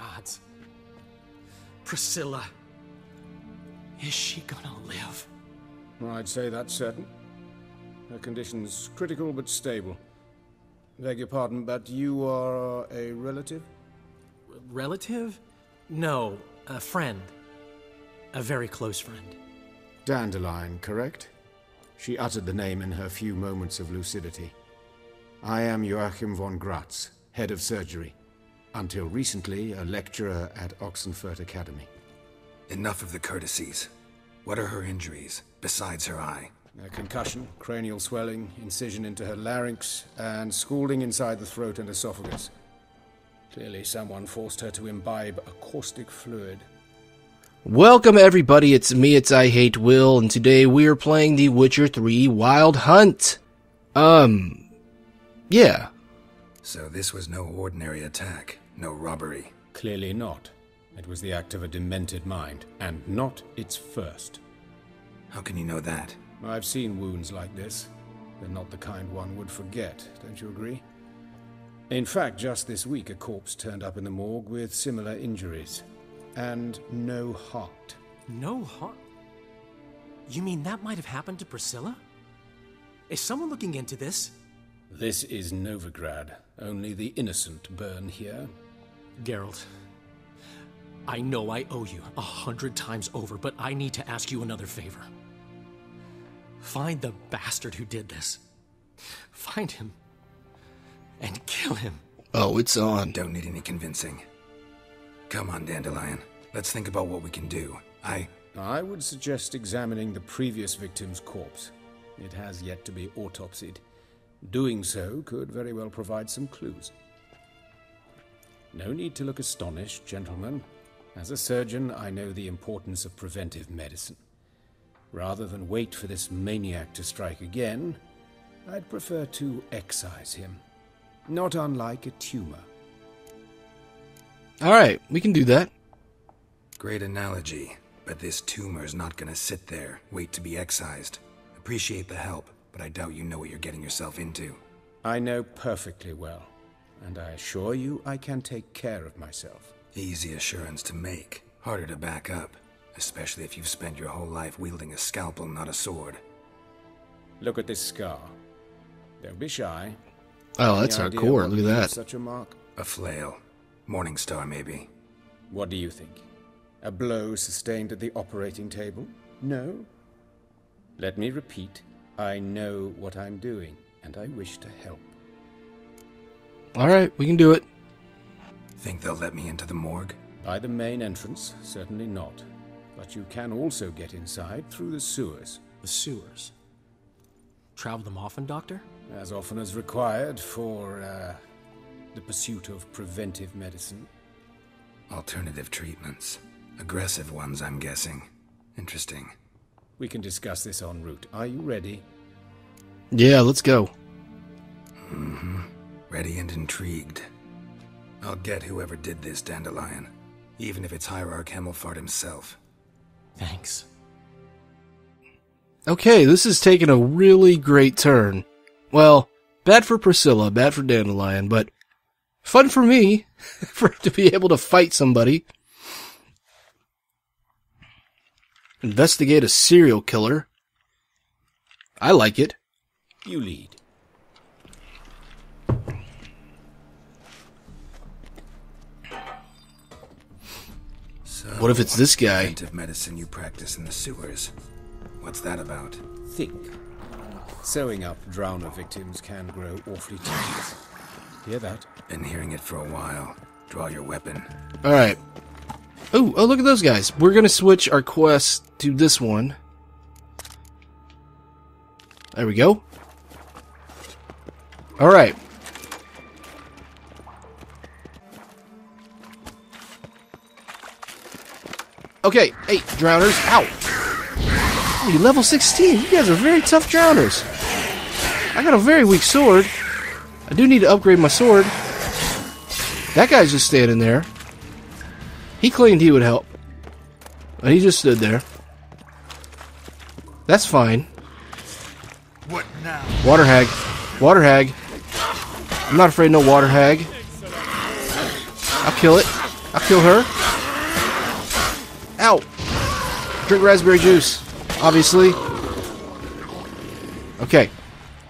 gods. Priscilla. Is she gonna live? I'd say that's certain. Her condition's critical but stable. Beg your pardon, but you are a relative? Relative? No, a friend. A very close friend. Dandelion, correct? She uttered the name in her few moments of lucidity. I am Joachim von Gratz, head of surgery. Until recently, a lecturer at Oxenfurt Academy. Enough of the courtesies. What are her injuries, besides her eye? A concussion, cranial swelling, incision into her larynx, and scalding inside the throat and esophagus. Clearly someone forced her to imbibe a caustic fluid. Welcome everybody, it's me, it's IHateWill, and today we are playing The Witcher 3 Wild Hunt. Yeah. So this was no ordinary attack, no robbery. Clearly not. It was the act of a demented mind, and not its first. How can you know that? I've seen wounds like this. They're not the kind one would forget, don't you agree? In fact, just this week a corpse turned up in the morgue with similar injuries. And no heart. No heart? You mean that might have happened to Priscilla? Is someone looking into this? This is Novigrad. Only the innocent burn here. Geralt, I know I owe you 100 times over, but I need to ask you another favor. Find the bastard who did this. Find him. And kill him. Oh, it's on. Don't need any convincing. Come on, Dandelion. Let's think about what we can do. I would suggest examining the previous victim's corpse. It has yet to be autopsied. Doing so could very well provide some clues. No need to look astonished, gentlemen. As a surgeon, I know the importance of preventive medicine. Rather than wait for this maniac to strike again, I'd prefer to excise him. Not unlike a tumor. Alright, we can do that. Great analogy, but this tumor's not gonna sit there, wait to be excised. Appreciate the help, but I doubt you know what you're getting yourself into. I know perfectly well, and I assure you I can take care of myself. Easy assurance to make, harder to back up, especially if you've spent your whole life wielding a scalpel, not a sword. Look at this scar. Don't be shy. Oh, that's Any idea hardcore, what look at leaves that. Such a mark? A flail. Morningstar, maybe. What do you think? A blow sustained at the operating table? No? Let me repeat. I know what I'm doing, and I wish to help. Alright, we can do it. Think they'll let me into the morgue? By the main entrance, certainly not. But you can also get inside through the sewers. The sewers. Travel them often, Doctor? As often as required for, the pursuit of preventive medicine. Alternative treatments. Aggressive ones, I'm guessing. Interesting. We can discuss this en route. Are you ready? Yeah, let's go. Mm-hmm. Ready and intrigued. I'll get whoever did this, Dandelion. Even if it's Hierarch Hemmelfart himself. Thanks. Okay, this is taking a really great turn. Well, bad for Priscilla, bad for Dandelion, but fun for me to be able to fight somebody. Investigate a serial killer. I like it. You lead. So, What if it's this guy? preventive medicine you practice in the sewers. What's that about? Think. Sewing up drowner victims can grow awfully tedious. Hear that? Been hearing it for a while. Draw your weapon. Alright. Oh, look at those guys. We're gonna switch our quest to this one. There we go. Alright. Okay, hey, drowners. Ow! Hey, level 16. You guys are very tough drowners. I got a very weak sword. I do need to upgrade my sword. That guy's just standing there. He claimed he would help. But he just stood there. That's fine. What now? Water hag. Water hag. I'm not afraid of no water hag. I'll kill it. I'll kill her. Ow! Drink raspberry juice, obviously. Okay,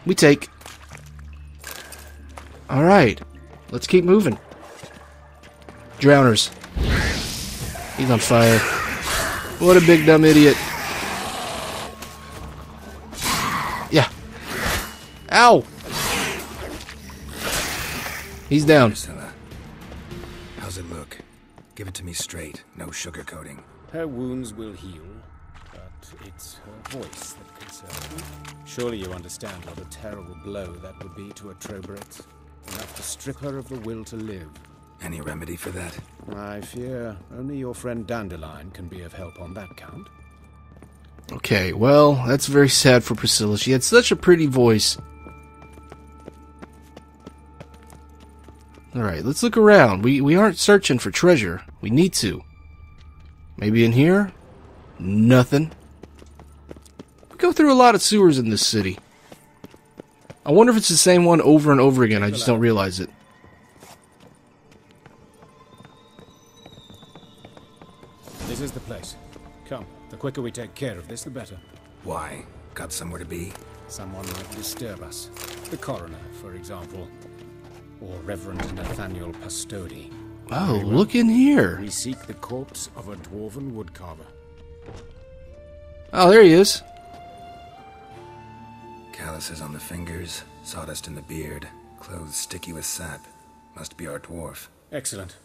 we take. Alright, let's keep moving. Drowners. He's on fire. What a big dumb idiot. Yeah. Ow! He's down. Priscilla, how's it look? Give it to me straight, no sugarcoating. Her wounds will heal, but it's her voice that concerns me. Surely you understand what a terrible blow that would be to a Troberet. Enough to strip her of the will to live. Any remedy for that? I fear only your friend Dandelion can be of help on that count. Okay, well, that's very sad for Priscilla. She had such a pretty voice. Alright, let's look around. We aren't searching for treasure. We need to. Maybe in here? Nothing. We go through a lot of sewers in this city. I wonder if it's the same one over and over again. I just don't realize it. This is the place. Come, the quicker we take care of this, the better. Why? Got somewhere to be? Someone might disturb us. The coroner, for example. Or Reverend Nathaniel Pastodi. Oh, look in here. We seek the corpse of a dwarven woodcarver. Oh, there he is. Calluses on the fingers, sawdust in the beard, clothes sticky with sap. Must be our dwarf. Excellent.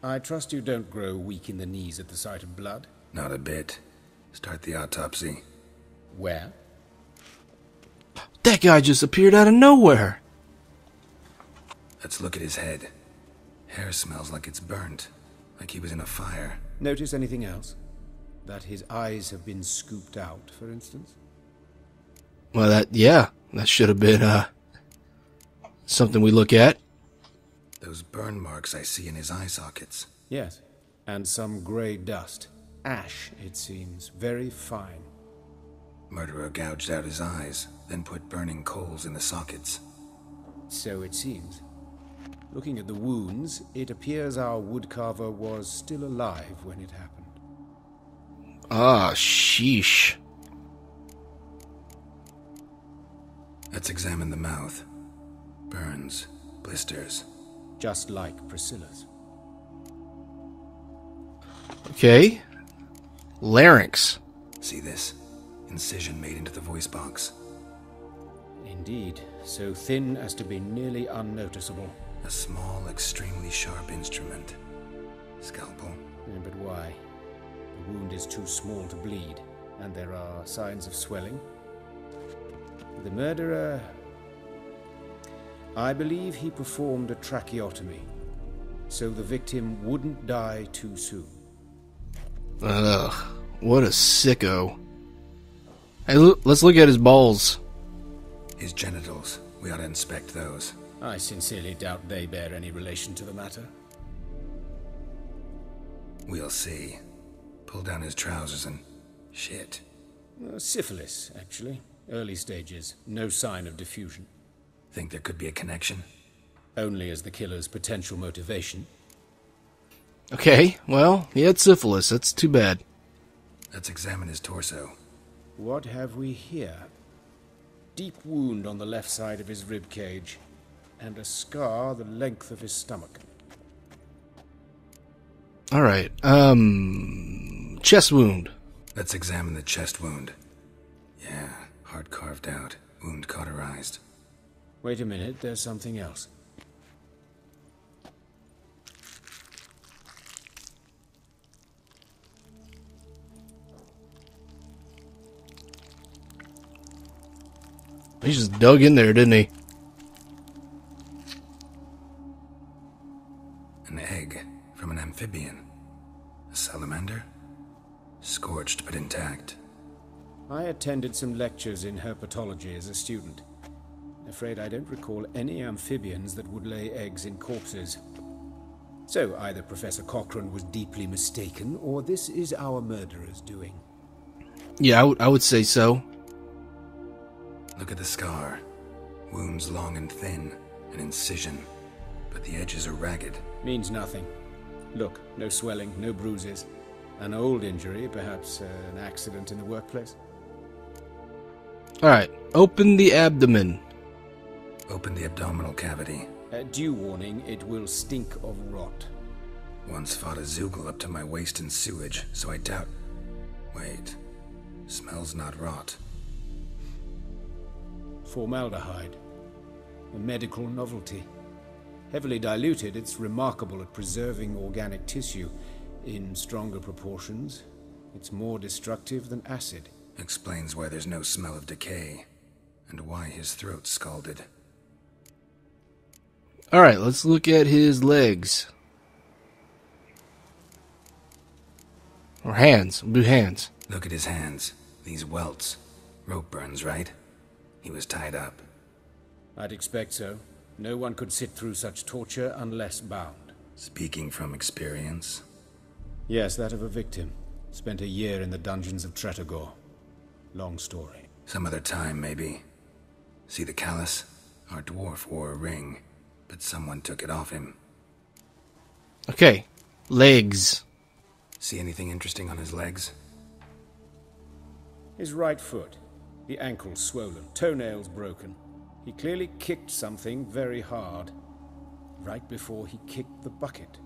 I trust you don't grow weak in the knees at the sight of blood. Not a bit. Start the autopsy. Where? That guy just appeared out of nowhere. Let's look at his head. Hair smells like it's burnt, like he was in a fire. Notice anything else? That his eyes have been scooped out, for instance? Well, that should have been, something we look at. Those burn marks I see in his eye sockets. Yes. And some grey dust. Ash, it seems. Very fine. Murderer gouged out his eyes, then put burning coals in the sockets. So it seems. Looking at the wounds, it appears our woodcarver was still alive when it happened. Ah, sheesh. Let's examine the mouth. Burns, blisters. Just like Priscilla's. Okay. Larynx. See this? Incision made into the voice box. Indeed, so thin as to be nearly unnoticeable. A small, extremely sharp instrument. Scalpel. But why? The wound is too small to bleed, and there are signs of swelling. The murderer... I believe he performed a tracheotomy, so the victim wouldn't die too soon. Ugh, what a sicko. Hey, let's look at his balls. His genitals. We ought to inspect those. I sincerely doubt they bear any relation to the matter. We'll see. Pull down his trousers and... shit. Syphilis, actually. Early stages. No sign of diffusion. Think there could be a connection? Only as the killer's potential motivation. Okay, well, he had syphilis. That's too bad. Let's examine his torso. What have we here? Deep wound on the left side of his rib cage, and a scar the length of his stomach. Alright, chest wound. Let's examine the chest wound. Yeah, heart carved out, wound cauterized. Wait a minute, there's something else. He just dug in there, didn't he? An egg from an amphibian. A salamander? Scorched but intact. I attended some lectures in herpetology as a student. Afraid I don't recall any amphibians that would lay eggs in corpses. So either Professor Cochrane was deeply mistaken, or this is our murderer's doing. Yeah, I would say so. Look at the scar. Wounds long and thin, an incision, but the edges are ragged. Means nothing. Look, no swelling, no bruises. An old injury, perhaps an accident in the workplace? Alright, open the abdomen. Open the abdominal cavity. Due warning, it will stink of rot. Once fought a Zoogle up to my waist in sewage, so I doubt... Wait. Smells not rot. Formaldehyde. A medical novelty. Heavily diluted, it's remarkable at preserving organic tissue. In stronger proportions, it's more destructive than acid. Explains why there's no smell of decay, and why his throat's scalded. Alright, let's look at his legs. Or hands. We'll do hands. Look at his hands. These welts. Rope burns, right? He was tied up. I'd expect so. No one could sit through such torture unless bound. Speaking from experience? Yes, that of a victim. Spent a year in the dungeons of Tretogor. Long story. Some other time, maybe. See the callus? Our dwarf wore a ring, but someone took it off him. Okay, legs. See anything interesting on his legs? His right foot. The ankle swollen, toenails broken. He clearly kicked something very hard. Right before he kicked the bucket.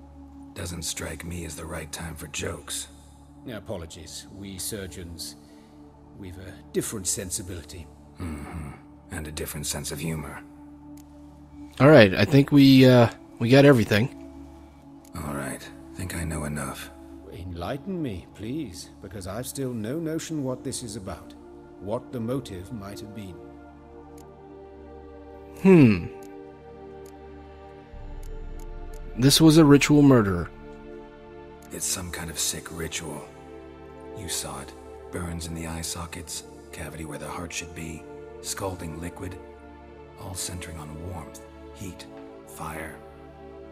Doesn't strike me as the right time for jokes. Apologies. We surgeons, we've a different sensibility. And a different sense of humor. Alright, I think we got everything. Alright, think I know enough. Enlighten me, please, because I've still no notion what this is about. What the motive might have been. This was a ritual murderer. It's some kind of sick ritual. You saw it. Burns in the eye sockets, cavity where the heart should be, scalding liquid, all centering on warmth, heat, fire.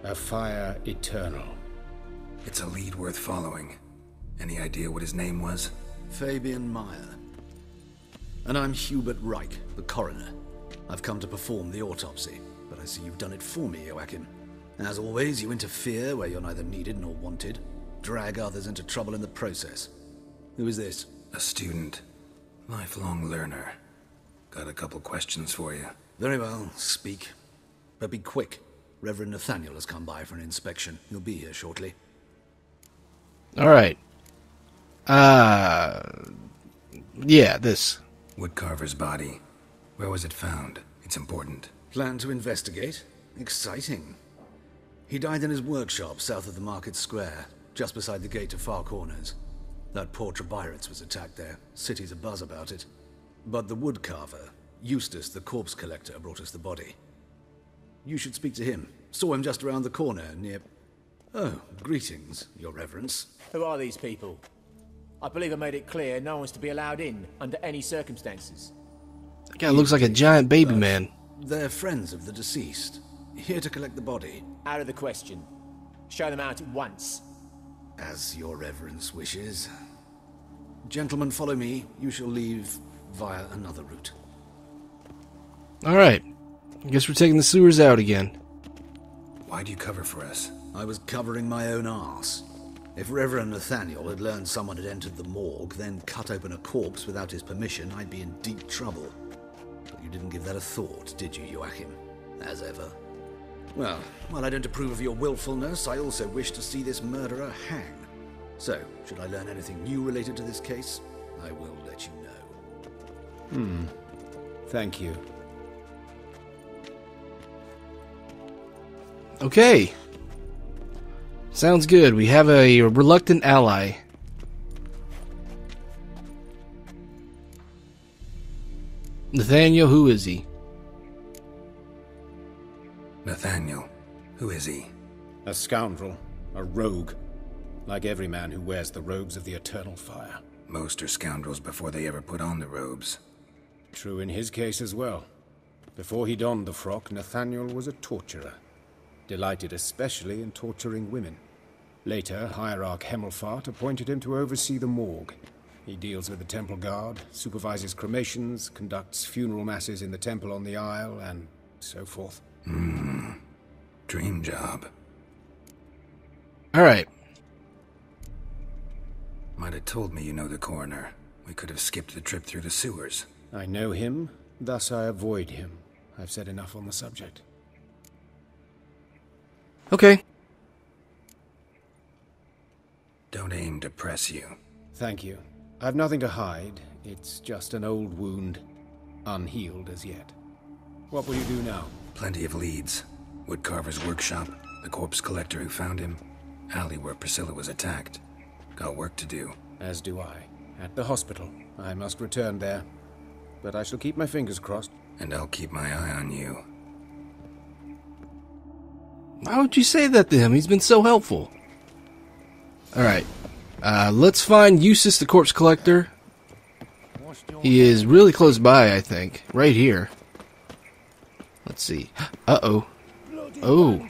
A fire eternal. It's a lead worth following. Any idea what his name was? Fabian Meyer. And I'm Hubert Reich, the coroner. I've come to perform the autopsy, but I see you've done it for me, Joachim. As always, you interfere where you're neither needed nor wanted. Drag others into trouble in the process. Who is this? A student. Lifelong learner. Got a couple questions for you. Very well, speak. But be quick. Reverend Nathaniel has come by for an inspection. He'll be here shortly. Alright. Yeah, this. Woodcarver's body. Where was it found? It's important. Plan to investigate? Exciting. He died in his workshop south of the market square, just beside the gate to Far Corners. That poor Trebirates was attacked there. City's abuzz about it. But the woodcarver, Eustace the corpse collector, brought us the body. You should speak to him. Saw him just around the corner near... Oh, greetings, your reverence. Who are these people? I believe I made it clear no one's to be allowed in under any circumstances. That guy looks like a giant baby man. They're friends of the deceased. Here to collect the body. Out of the question. Show them out at once. As your reverence wishes. Gentlemen, follow me. You shall leave via another route. Alright. I guess we're taking the sewers out again. Why'd you cover for us? I was covering my own arse. If Reverend Nathaniel had learned someone had entered the morgue, then cut open a corpse without his permission, I'd be in deep trouble. But you didn't give that a thought, did you, Joachim? As ever. Well, while I don't approve of your willfulness, I also wish to see this murderer hang. So, should I learn anything new related to this case, I will let you know. Thank you. Okay. Sounds good. We have a reluctant ally. Nathaniel, who is he? Nathaniel. Who is he? A scoundrel. A rogue. Like every man who wears the robes of the eternal fire. Most are scoundrels before they ever put on the robes. True in his case as well. Before he donned the frock, Nathaniel was a torturer. Delighted especially in torturing women. Later, Hierarch Hemmelfart appointed him to oversee the morgue. He deals with the temple guard, supervises cremations, conducts funeral masses in the temple on the Isle, and so forth. Dream job. Alright. Might have told me you know the coroner. We could have skipped the trip through the sewers. I know him, thus I avoid him. I've said enough on the subject. Okay. Don't aim to press you. Thank you. I've nothing to hide. It's just an old wound, unhealed as yet. What will you do now? Plenty of leads. Woodcarver's workshop, the corpse collector who found him, alley where Priscilla was attacked. Got work to do. As do I. At the hospital. I must return there. But I shall keep my fingers crossed. And I'll keep my eye on you. Why would you say that to him? He's been so helpful. Alright. Let's find Eustace the corpse collector. He is really close by, I think. Right here. Let's see. Uh-oh. Oh.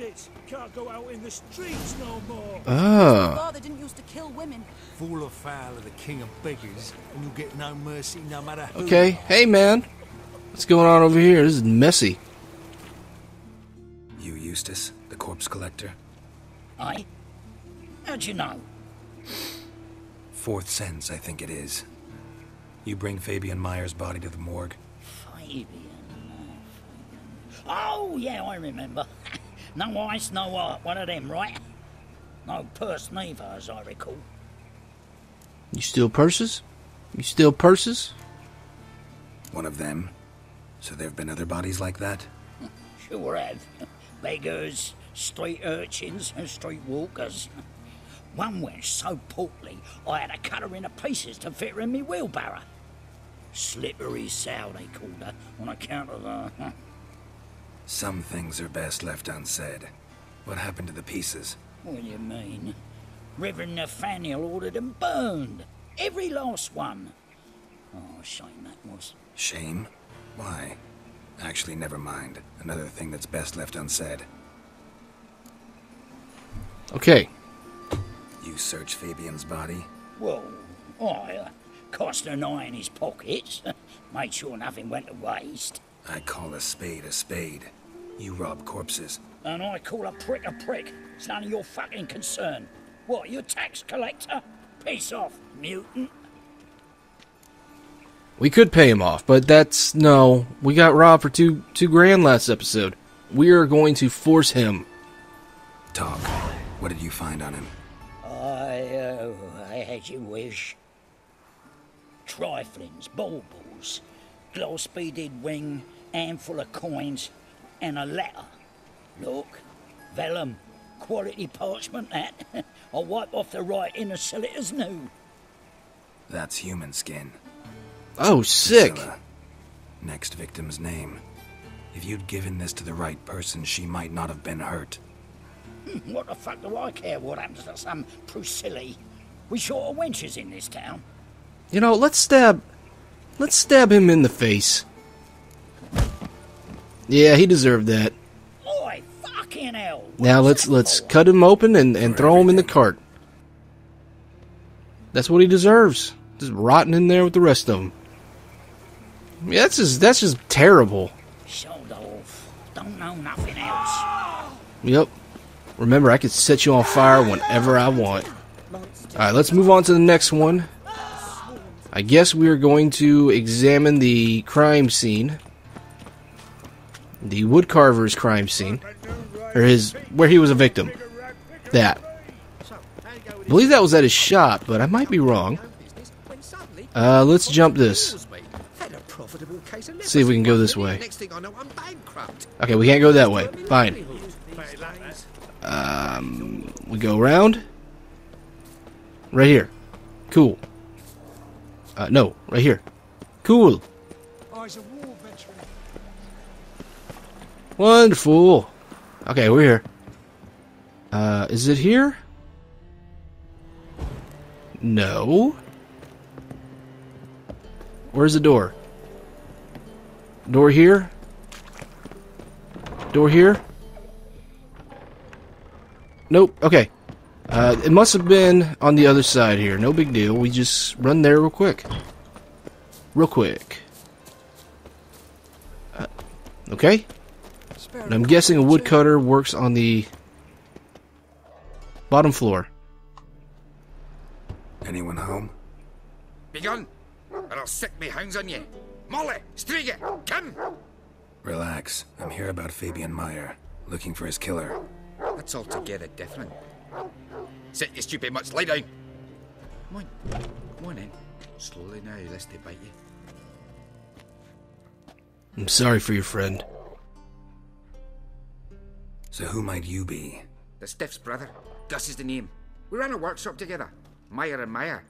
Can't go out in the streets no more. Oh. Father didn't used to kill women. Fall afoul of the king of beggars, and you'll get no mercy no matter who. Okay. Hey, man. What's going on over here? This is messy. You Eustace, the corpse collector? Aye? How'd you know? Fourth sense, I think it is. You bring Fabian Meyer's body to the morgue. Fabian. Oh, yeah, I remember. No ice, no art, one of them, right? No purse neither, as I recall. You steal purses? You steal purses? One of them? So there have been other bodies like that? Sure have. Beggars, street urchins, and street walkers. One went so portly, I had to cut her into pieces to fit her in me wheelbarrow. Slippery sow, they called her, on account of her. Some things are best left unsaid. What happened to the pieces? What do you mean? Reverend Nathaniel ordered them burned. Every last one. Oh, shame that was. Shame? Why? Actually, never mind. Another thing that's best left unsaid. Okay. You search Fabian's body? Well, I cast an eye in his pockets. Made sure nothing went to waste. I call a spade a spade. You rob corpses. And I call a prick a prick. It's none of your fucking concern. What, you a tax collector? Piss off, mutant. We could pay him off, but that's... No. We got robbed for two grand last episode. We are going to force him. Talk. What did you find on him? I had your wish. Triflings, baubles, gloss-beaded ring, handful of coins, and a letter. Look, vellum, quality parchment, that. I'll wipe off the writing and sell it as new. That's human skin. Oh, sick. Priscilla. Next victim's name. If you'd given this to the right person, she might not have been hurt. What the fuck do I care what happens to some Priscilla? We short of wenches in this town. You know, let's stab him in the face. Yeah, he deserved that. Oi, fucking hell. Now let's cut him open and throw him in the cart. That's what he deserves. Just rotting in there with the rest of them. Yeah, that's just terrible. Sold off. Don't know nothing else. Yep. Remember, I can set you on fire whenever I want. Alright, let's move on to the next one. I guess we are going to examine the crime scene. The woodcarver's crime scene. Or where he was a victim. That. I believe that was at his shop, but I might be wrong. Let's jump this. See if we can go this way. Okay, we can't go that way. Fine. We go around. Right here. Cool. No, right here. Cool. Wonderful. Okay, we're here. Is it here? No. Where's the door? Door here? Door here? Nope. Okay. It must have been on the other side here. No big deal. We just run there real quick. Real quick. Okay. And I'm guessing a woodcutter works on the Bottom floor. Anyone home? Begone, or I'll sick me hounds on ye. Molly, Striga, come! Relax. I'm here about Fabian Meyer, looking for his killer. That's altogether different. Sit, you stupid mutts, lie down. Come on in. Slowly now, lest they bite you. I'm sorry for your friend. So who might you be? The Stiff's brother. Gus is the name. We ran a workshop together. Meyer and Meyer.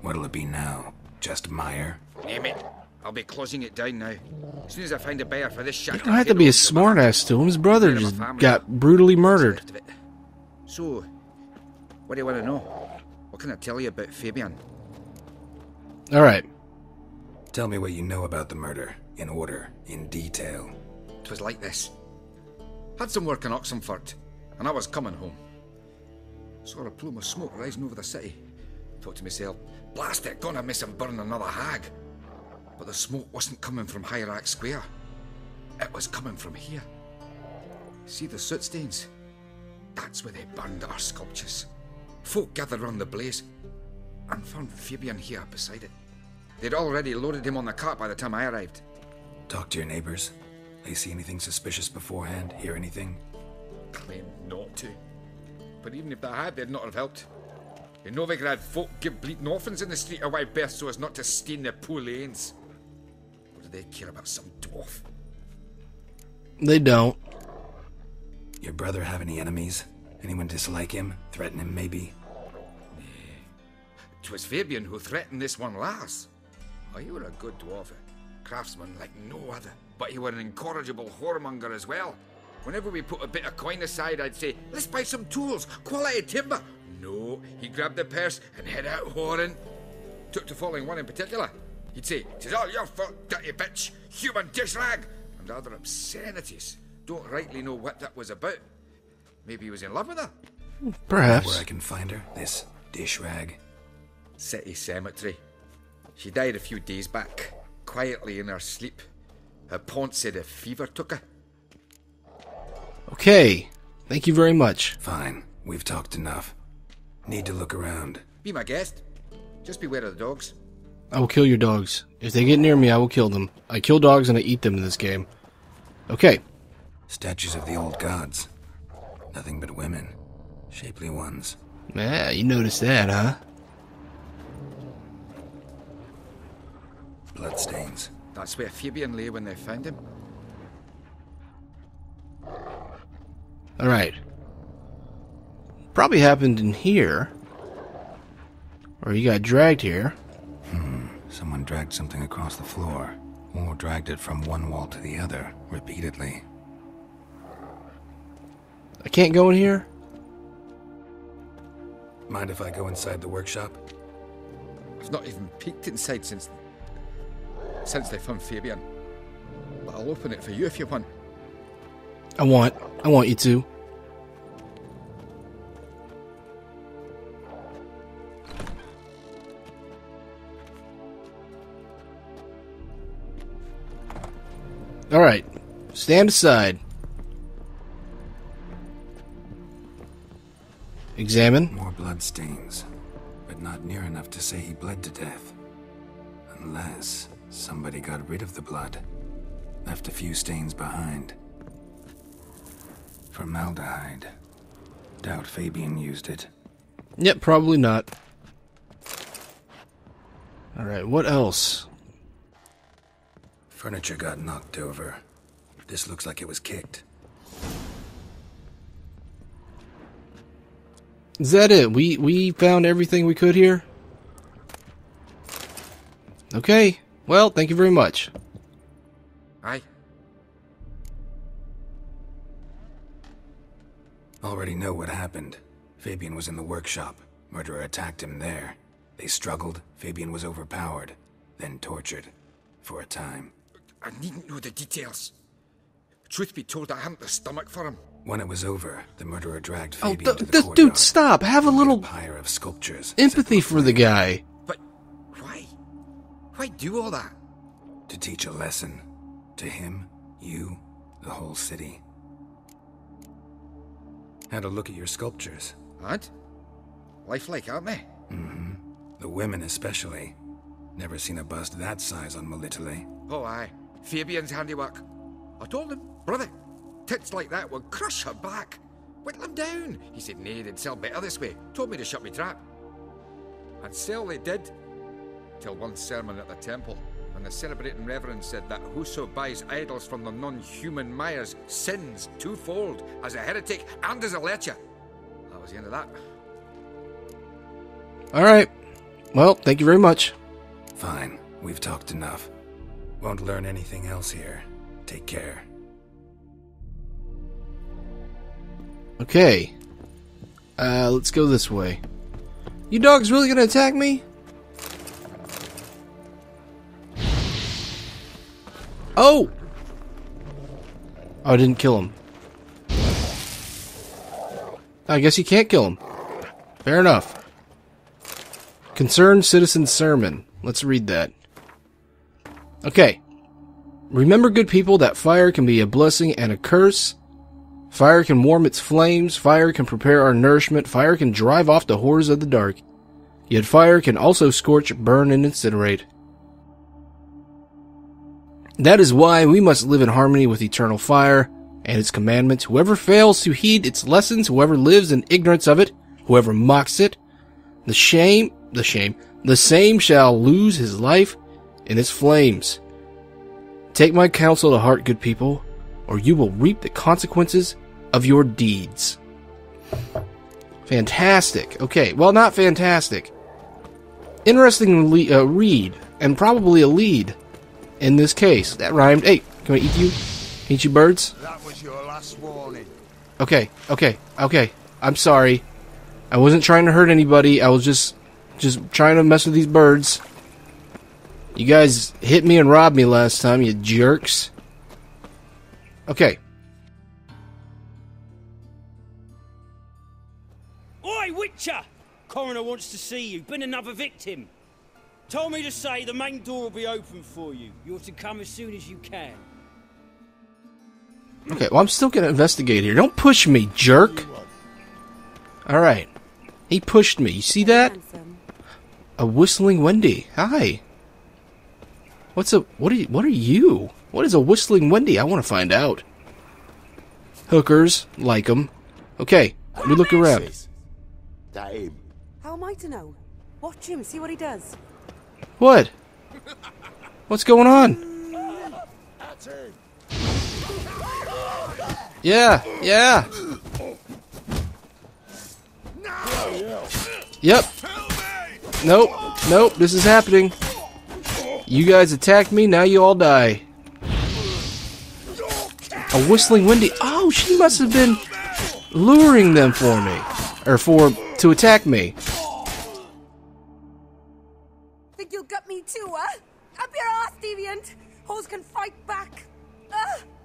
What'll it be now? Just Meyer? Name it. I'll be closing it down now. As soon as I find a buyer for this shit. You don't have to be a smartass to him. His brother just got brutally murdered. So, what do you want to know? What can I tell you about Fabian? Alright. Tell me what you know about the murder, in order, in detail. 'Twas like this. Had some work in Oxenford, and I was coming home. Saw a plume of smoke rising over the city. Thought to myself, blast it, gonna miss and burn another hag. But the smoke wasn't coming from Hierarch Square. It was coming from here. See the soot stains? That's where they burned our sculptures. Folk gathered round the blaze, and found Fabian here beside it. They'd already loaded him on the cart by the time I arrived. Talk to your neighbors. They see anything suspicious beforehand? Hear anything? Claimed not to. But even if they had, they'd not have helped. In Novigrad, folk give bleeding orphans in the street a wide berth so as not to stain their poor lanes. What do they care about some dwarf? They don't. Your brother have any enemies? Anyone dislike him? Threaten him, maybe? 'Twas Fabian who threatened this one last. Oh, you were a good dwarf, a craftsman like no other. But you were an incorrigible whoremonger as well. Whenever we put a bit of coin aside, I'd say, let's buy some tools, quality timber. No, he grabbed the purse and head out whoring. Took to following one in particular. He'd say, 'tis all your fault, dirty bitch, human dish rag, and other obscenities. Don't rightly know what that was about. Maybe he was in love with her. Perhaps. Where I can find her? This dish rag? City cemetery. She died a few days back, quietly in her sleep. Her pont said a fever took her. Okay. Thank you very much. Fine. We've talked enough. Need to look around. Be my guest. Just beware of the dogs. I will kill your dogs. If they get near me, I will kill them. I kill dogs and I eat them in this game. Okay. Statues of the old gods. Nothing but women. Shapely ones. Yeah, you noticed that, huh? Bloodstains. That's where Fabian lay when they found him. Alright. Probably happened in here. Or you got dragged here. Someone dragged something across the floor. Or dragged it from one wall to the other, repeatedly. I can't go in here? Mind if I go inside the workshop? I've not even peeked inside since they found Fabian. But I'll open it for you if you want. I want you to. Alright. Stand aside. Examine. More bloodstains, but not near enough to say he bled to death. Unless somebody got rid of the blood. Left a few stains behind. Formaldehyde. Doubt Fabian used it. Yep, probably not. Alright, what else? Furniture got knocked over. This looks like it was kicked. Is that it? We found everything we could here? Okay. Well, thank you very much. Aye. Already know what happened. Fabian was in the workshop. Murderer attacked him there. They struggled. Fabian was overpowered. Then tortured. For a time. I needn't know the details. Truth be told, I hadn't the stomach for him. When it was over, the murderer dragged Fabian Oh, to the courtyard. dude, stop! Have a little pyre of sculptures. empathy for the guy. But why? Why do all that? To teach a lesson. To him, you, the whole city. Had a look at your sculptures. And? Lifelike, aren't they? Mm-hmm. The women especially. Never seen a bust that size on Melitele. Oh, aye. Fabian's handiwork. I told him, brother, tits like that would crush her back. Whittle him down. He said, nay, they'd sell better this way. Told me to shut me trap. And sell they did. Till one sermon at the temple, when the celebrating reverend said that whoso buys idols from the non-human Mayas sins twofold, as a heretic and as a lecher. That was the end of that. Alright. Well, thank you very much. Fine. We've talked enough. Won't learn anything else here. Take care. Okay. Let's go this way. You dogs really gonna attack me? Oh! Oh, I didn't kill him. I guess you can't kill him. Fair enough. Concerned Citizen Sermon. Let's read that. Okay. Remember, good people, that fire can be a blessing and a curse. Fire can warm its flames. Fire can prepare our nourishment. Fire can drive off the horrors of the dark. Yet fire can also scorch, burn, and incinerate. That is why we must live in harmony with eternal fire and its commandments. Whoever fails to heed its lessons, whoever lives in ignorance of it, whoever mocks it, the same shall lose his life in its flames. Take my counsel to heart, good people, or you will reap the consequences of your deeds. Fantastic. Okay, well, not fantastic. Interesting read, and probably a lead in this case. That rhymed. Hey, can I eat you? Eat you birds? That was your last warning. Okay. I'm sorry. I wasn't trying to hurt anybody. I was just trying to mess with these birds. You guys hit me and robbed me last time, you jerks. Okay. Oi, Witcher! Coroner wants to see you. Been another victim. Told me to say the main door will be open for you. You're to come as soon as you can. Okay, well, I'm still gonna investigate here. Don't push me, jerk. Alright. He pushed me. You see that? A whistling Wendy. Hi. What are you? What is a whistling Wendy? I want to find out. Hookers, like them. Okay, let me look around. How am I to know? Watch him, see what he does. What? What's going on? Yeah. Yep. Nope, this is happening. You guys attacked me, now you all die. A whistling Wendy. Oh, she must have been luring them for me. Or to attack me. Think you'll gut me too, huh? Up your ass, deviant! Hoes can fight back!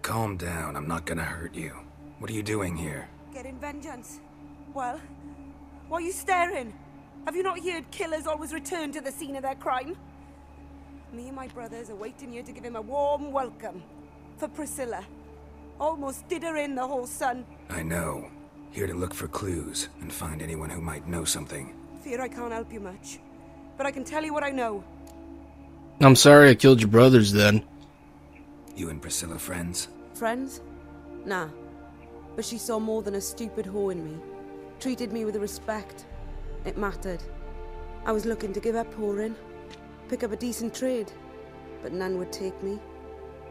Calm down, I'm not gonna hurt you. What are you doing here? Getting vengeance. Well, why are you staring? Have you not heard killers always return to the scene of their crime? Me and my brothers are waiting here to give him a warm welcome. For Priscilla. Almost did her in, the whole son. I know. Here to look for clues and find anyone who might know something. Fear I can't help you much. But I can tell you what I know. I'm sorry I killed your brothers then. You and Priscilla friends? Friends? Nah. But she saw more than a stupid whore in me. Treated me with respect. It mattered. I was looking to give up whoring. Pick up a decent trade. But none would take me.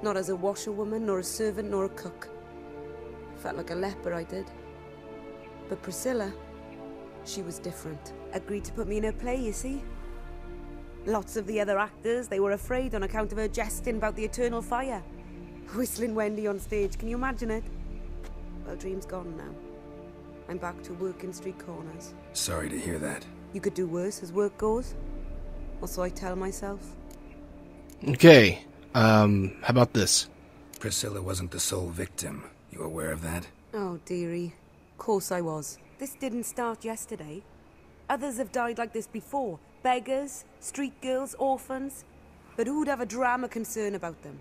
Not as a washerwoman, nor a servant, nor a cook. Felt like a leper, I did. But Priscilla, she was different. Agreed to put me in her play, you see. Lots of the other actors, they were afraid on account of her jesting about the eternal fire. Whistling Wendy on stage, can you imagine it? Well, dream's gone now. I'm back to working street corners. Sorry to hear that. You could do worse as work goes. Or so I tell myself. Okay, how about this? Priscilla wasn't the sole victim. You aware of that? Oh, dearie. Course I was. This didn't start yesterday. Others have died like this before. Beggars, street girls, orphans. But who'd have a drama concern about them?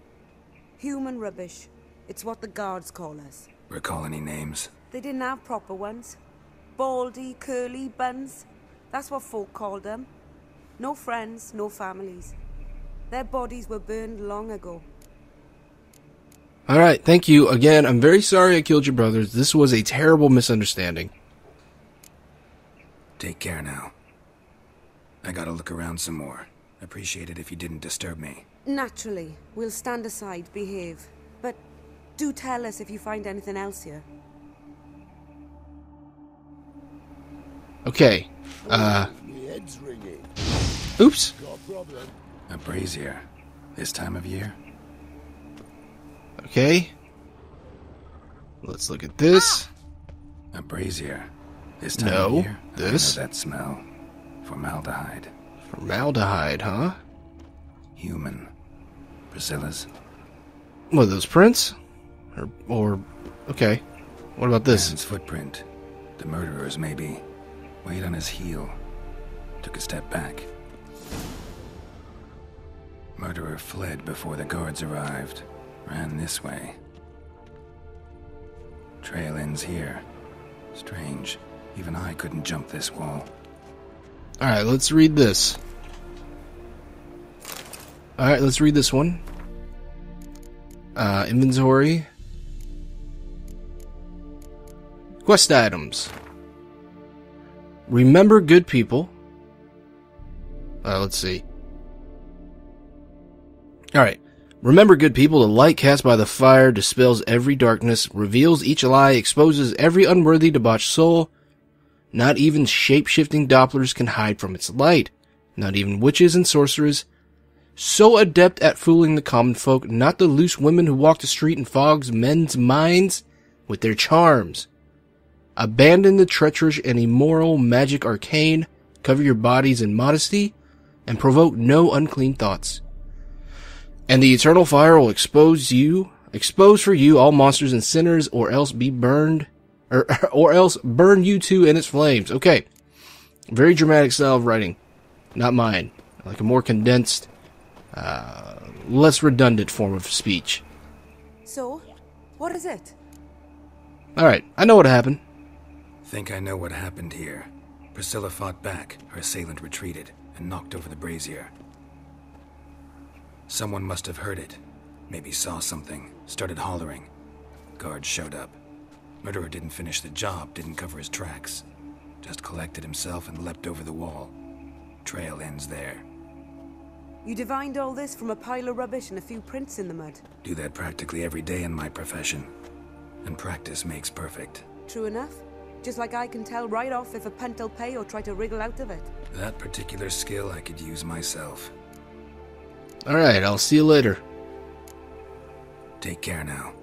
Human rubbish. It's what the guards call us. Recall any names? They didn't have proper ones. Baldy, curly buns. That's what folk called them. No friends, no families. Their bodies were burned long ago. Alright, thank you. Again, I'm very sorry I killed your brothers. This was a terrible misunderstanding. Take care now. I gotta look around some more. Appreciate it if you didn't disturb me. Naturally. We'll stand aside, behave. But do tell us if you find anything else here. Okay. Oops. A brazier. This time of year? Okay. Let's look at this. A brazier. This time of No. year? This. I know that smell. Formaldehyde. Formaldehyde, huh? Human. Priscilla's. What are those prints? Or okay. What about this? Man's footprint. The murderer's maybe. Weighed on his heel. Took a step back. Murderer fled before the guards arrived. Ran this way. Trail ends here. Strange. Even I couldn't jump this wall. Alright, let's read this. Alright, let's read this one. Inventory. Quest items. Remember good people. Let's see. Alright. Remember good people, the light cast by the fire dispels every darkness, reveals each lie, exposes every unworthy debauched soul. Not even shape-shifting Dopplers can hide from its light. Not even witches and sorcerers. So adept at fooling the common folk, not the loose women who walk the street and fogs men's minds with their charms. Abandon the treacherous and immoral magic arcane, cover your bodies in modesty, and provoke no unclean thoughts. And the eternal fire will expose for you all monsters and sinners, or else be burned, or else burn you too in its flames. Okay. Very dramatic style of writing. Not mine. Like a more condensed, less redundant form of speech. So, what is it? Alright, I know what happened. Think I know what happened here. Priscilla fought back, her assailant retreated, and knocked over the brazier. Someone must have heard it. Maybe saw something, started hollering. Guards showed up. Murderer didn't finish the job, didn't cover his tracks. Just collected himself and leapt over the wall. Trail ends there. You divined all this from a pile of rubbish and a few prints in the mud. Do that practically every day in my profession. And practice makes perfect. True enough. Just like I can tell right off if a punt will pay or try to wriggle out of it. That particular skill I could use myself. Alright, I'll see you later. Take care now.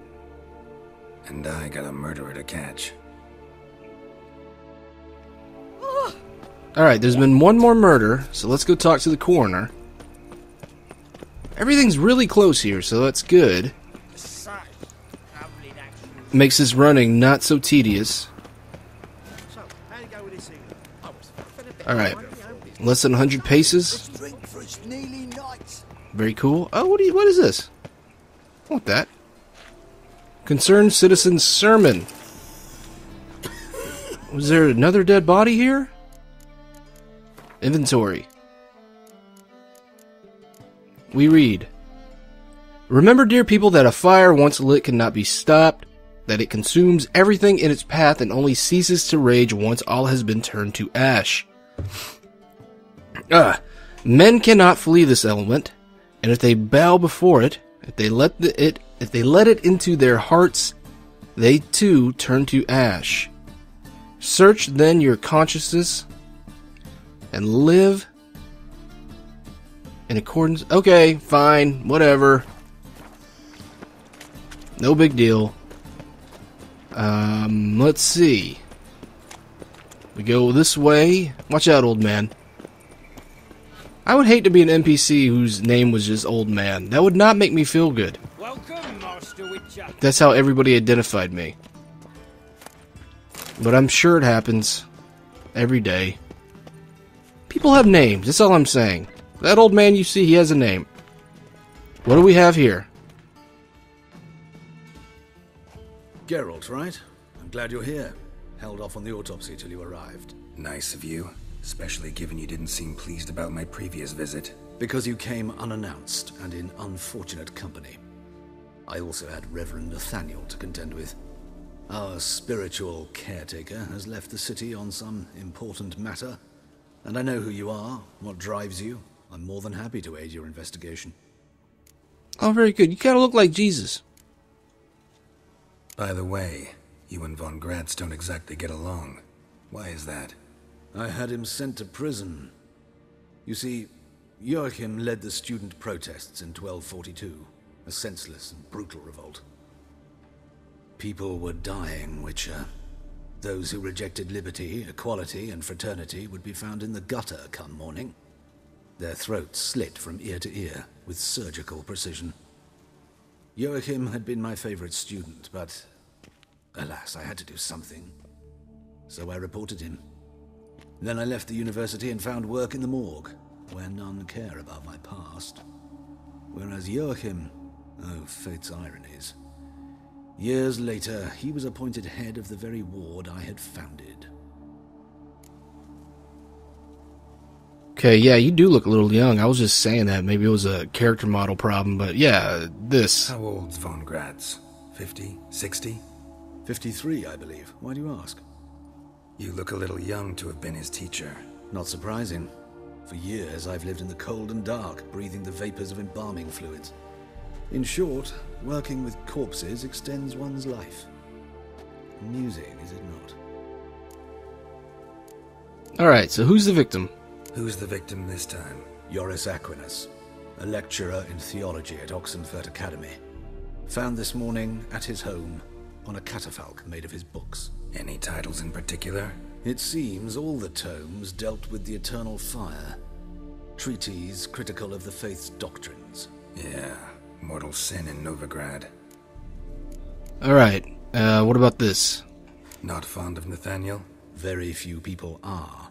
And I got a murderer to catch. Alright, there's been one more murder, so let's go talk to the coroner. Everything's really close here, so that's good. Makes this running not so tedious. Alright, less than 100 paces. Very cool. Oh, what is this? I want that. Concerned Citizen's Sermon. Was there another dead body here? Inventory. We read. Remember, dear people, that a fire once lit cannot be stopped, that it consumes everything in its path and only ceases to rage once all has been turned to ash. Men cannot flee this element, and if they bow before it, if they let it into their hearts, they too turn to ash. Search then your consciences and live in accordance. Okay, fine, whatever. No big deal. Let's see. We go this way. Watch out, old man. I would hate to be an NPC whose name was just Old Man. That would not make me feel good. Welcome, Master Witcher. That's how everybody identified me. But I'm sure it happens every day. People have names, that's all I'm saying. That old man you see, he has a name. What do we have here? Geralt, right? I'm Glad you're here. Held off on the autopsy till you arrived. Nice of you, especially given you didn't seem pleased about my previous visit. Because you came unannounced and in unfortunate company. I also had Reverend Nathaniel to contend with. Our spiritual caretaker has left the city on some important matter, and I know who you are, what drives you. I'm more than happy to aid your investigation. Oh, very good. You kind of look like Jesus. By the way, you and Von Gratz don't exactly get along. Why is that? I had him sent to prison. You see, Joachim led the student protests in 1242, a senseless and brutal revolt. People were dying, Witcher. Those who rejected liberty, equality, and fraternity would be found in the gutter come morning. Their throats slit from ear to ear with surgical precision. Joachim had been my favorite student, but alas, I had to do something. So I reported him. Then I left the university and found work in the morgue, where none care about my past. Whereas Joachim, oh, fate's ironies. Years later, he was appointed head of the very ward I had founded. Okay, yeah, you do look a little young. I was just saying that. Maybe it was a character model problem, but yeah, this. How old's Von Gratz? 50? 60? 53, I believe. Why do you ask? You look a little young to have been his teacher. Not surprising. For years, I've lived in the cold and dark, breathing the vapors of embalming fluids. In short, working with corpses extends one's life. Amusing, is it not? Alright, so who's the victim? Who's the victim this time? Joris Aquinas, a lecturer in theology at Oxenfurt Academy. Found this morning at his home on a catafalque made of his books. Any titles in particular? It seems all the tomes dealt with the eternal fire. Treatises critical of the faith's doctrines. Yeah, mortal sin in Novigrad. Alright, what about this? Not fond of Nathaniel? Very few people are.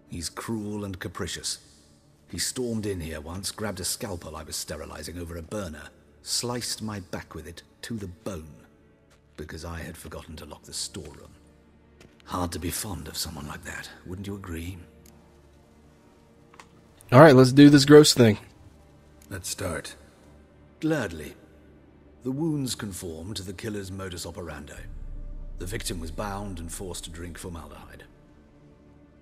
He's cruel and capricious. He stormed in here once, grabbed a scalpel I was sterilizing over a burner, sliced my back with it to the bone, because I had forgotten to lock the storeroom. Hard to be fond of someone like that, wouldn't you agree? Alright, let's do this gross thing. Let's start. Gladly. The wounds conform to the killer's modus operandi. The victim was bound and forced to drink formaldehyde.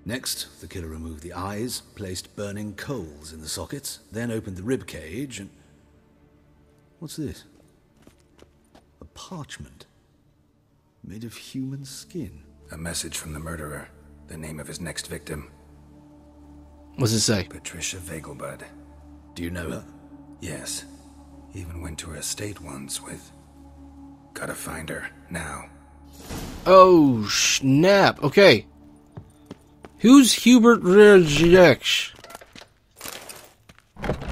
Next, the killer removed the eyes, placed burning coals in the sockets, then opened the rib cage and... What's this? A parchment. Made of human skin. A message from the murderer. The name of his next victim. What's it say? Patricia Vegelbud. Do you know her? Yes. Even went to her estate once with... Gotta find her, now. Oh, snap. Okay. Who's Hubert Rejects?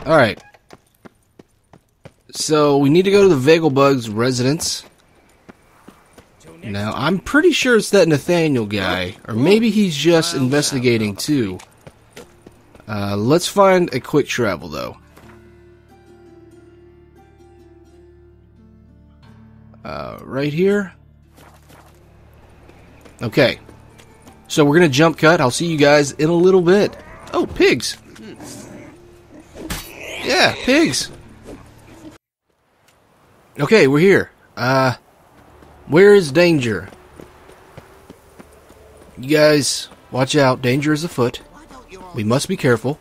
Alright. So, we need to go to the Vegelbug's residence. Now, I'm pretty sure it's that Nathaniel guy. Or maybe he's just investigating, too. Let's find a quick travel, though. Right here. Okay. So we're going to jump cut. I'll see you guys in a little bit. Oh, pigs. Yeah, pigs. Okay, we're here. Where is danger? You guys, watch out. Danger is afoot. We must be careful.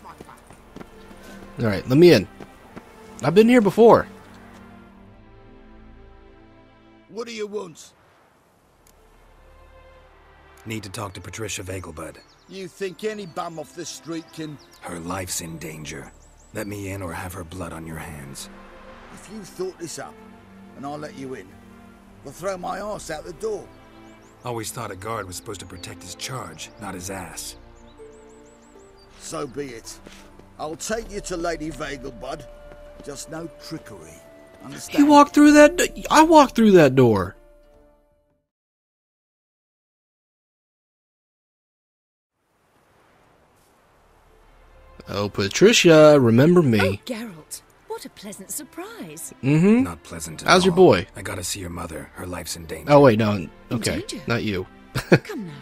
Alright, let me in. I've been here before. What do you want? Need to talk to Patricia Vegelbud. You think any bum off the street can... Her life's in danger. Let me in or have her blood on your hands. If you thought this up, and I'll let you in, I'll throw my ass out the door. Always thought a guard was supposed to protect his charge, not his ass. So be it. I'll take you to Lady Vegelbud. Just no trickery. Understand? He walked through that... I walked through that door. Oh, Patricia, remember me. Oh, Geralt. What What a pleasant surprise. Mm-hmm. Not pleasant at How's your all. boy? I gotta see your mother. Her life's in danger. Oh, wait, no. Okay, danger? not you. Come now.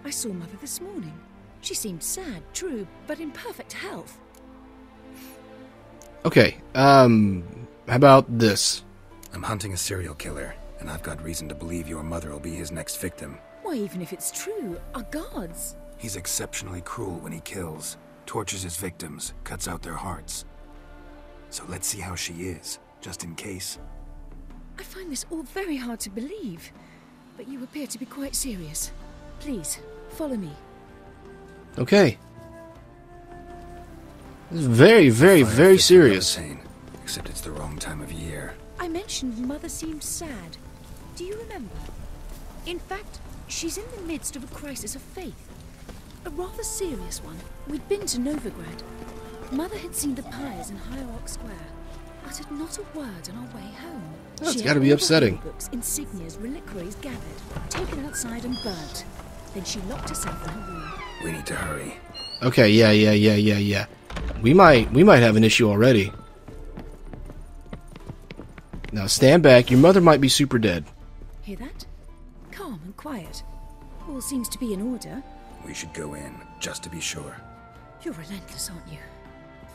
I saw Mother this morning. She seemed sad, true, but in perfect health. Okay, how about this? I'm hunting a serial killer, and I've got reason to believe your mother will be his next victim. Why, even if it's true, our gods. He's exceptionally cruel when he kills, tortures his victims, cuts out their hearts. So let's see how she is, just in case. I find this all very hard to believe, but you appear to be quite serious. Please, follow me. Okay. This is very, very, very serious. Except it's the wrong time of year. I mentioned Mother seemed sad. Do you remember? In fact, she's in the midst of a crisis of faith. A rather serious one. We'd been to Novigrad. Mother had seen the pyres in Hierarch Square, uttered not a word on our way home. That's gotta be upsetting. Books, insignias, reliquaries gathered, taken outside and burnt. Then she locked herself in her room. We need to hurry. Okay, yeah. We might have an issue already. Now stand back. Your mother might be super dead. Hear that? Calm and quiet. All seems to be in order. We should go in, just to be sure. You're relentless, aren't you?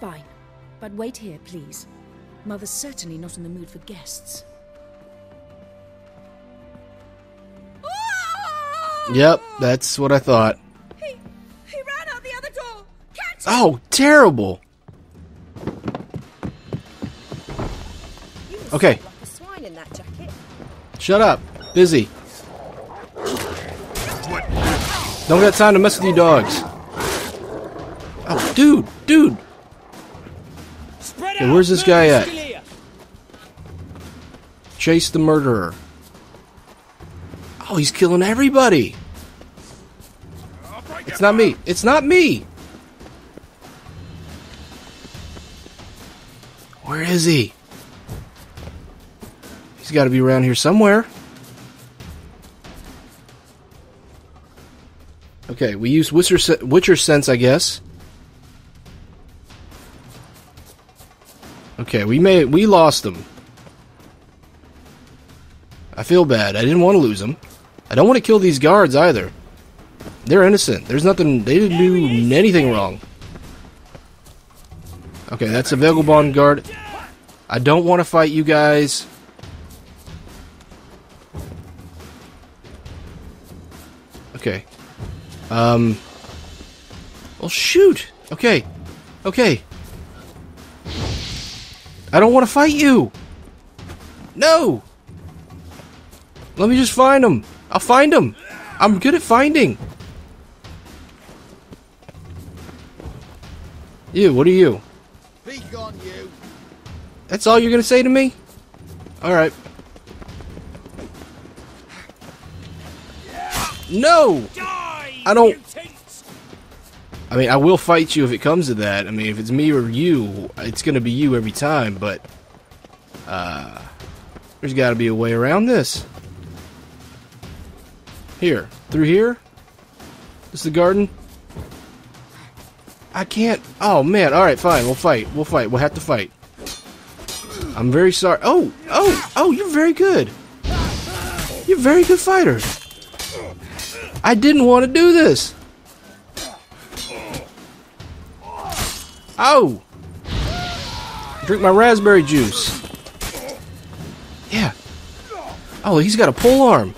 Fine. But wait here, please. Mother's certainly not in the mood for guests. Yep, that's what I thought. He ran out the other door. Catch him! Oh, terrible. Okay. Like a swine in that jacket. Shut up. Busy. Don't got time to mess with you dogs. Oh, dude. Okay, where's this guy at? Chase the murderer. Oh, he's killing everybody. It's not me. It's not me. Where is he? He's got to be around here somewhere. Okay, we use Witcher sense, I guess. Okay, we lost them. I feel bad. I didn't want to lose them. I don't want to kill these guards either. They're innocent. There's nothing. They didn't do anything wrong. Okay, that's a Vagabond guard. I don't want to fight you guys. Okay. Well, shoot. Okay. I don't want to fight you. No. Let me just find him. I'll find him. I'm good at finding. You, what are you? Be gone, you. That's all you're gonna say to me? Alright. No! I don't... I mean, I will fight you if it comes to that. I mean, if it's me or you, it's gonna be you every time, but... there's gotta be a way around this. Here. Through here? This is the garden? I can't... Oh, man. Alright, fine. We'll fight. We'll have to fight. I'm very sorry. Oh, you're very good. You're a very good fighter. I didn't want to do this. Oh. Drink my raspberry juice. Yeah. Oh, he's got a pole arm.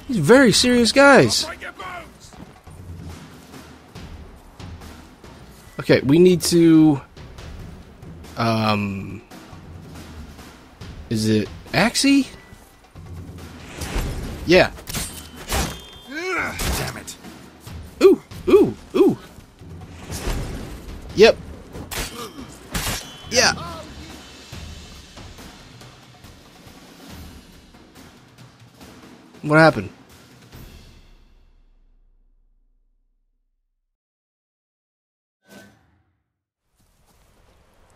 He's very serious guys. Okay, we need to... Is it Axie? Yeah. Damn it. Ooh. Yep. Yeah. What happened?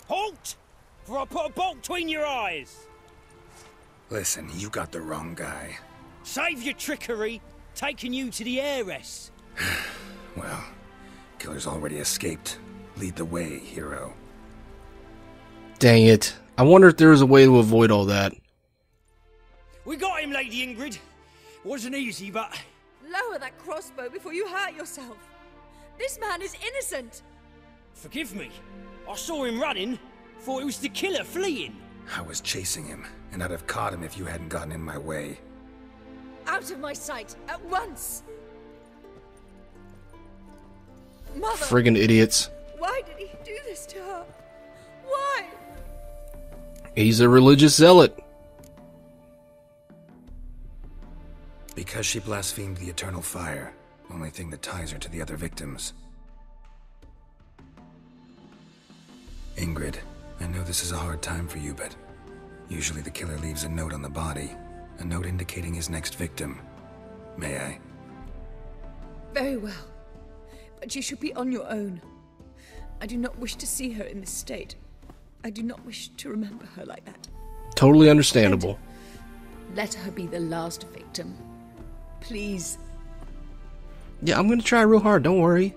Halt! For I put a bolt between your eyes. Listen, you got the wrong guy. Save your trickery, taking you to the heiress. Well, killer's already escaped. Lead the way, hero. Dang it. I wonder if there was a way to avoid all that. We got him, Lady Ingrid. Wasn't easy, but... Lower that crossbow before you hurt yourself. This man is innocent. Forgive me. I saw him running. Thought it was the killer fleeing. I was chasing him, and I'd have caught him if you hadn't gotten in my way. Out of my sight, at once! Mother! Friggin' idiots. Why did he do this to her? Why? He's a religious zealot. Because she blasphemed the eternal fire. Only thing that ties her to the other victims. Ingrid, I know this is a hard time for you, but usually the killer leaves a note on the body. A note indicating his next victim. May I? Very well. But you should be on your own. I do not wish to see her in this state. I do not wish to remember her like that. Totally understandable. And let her be the last victim. Please. Yeah, I'm gonna try real hard, don't worry.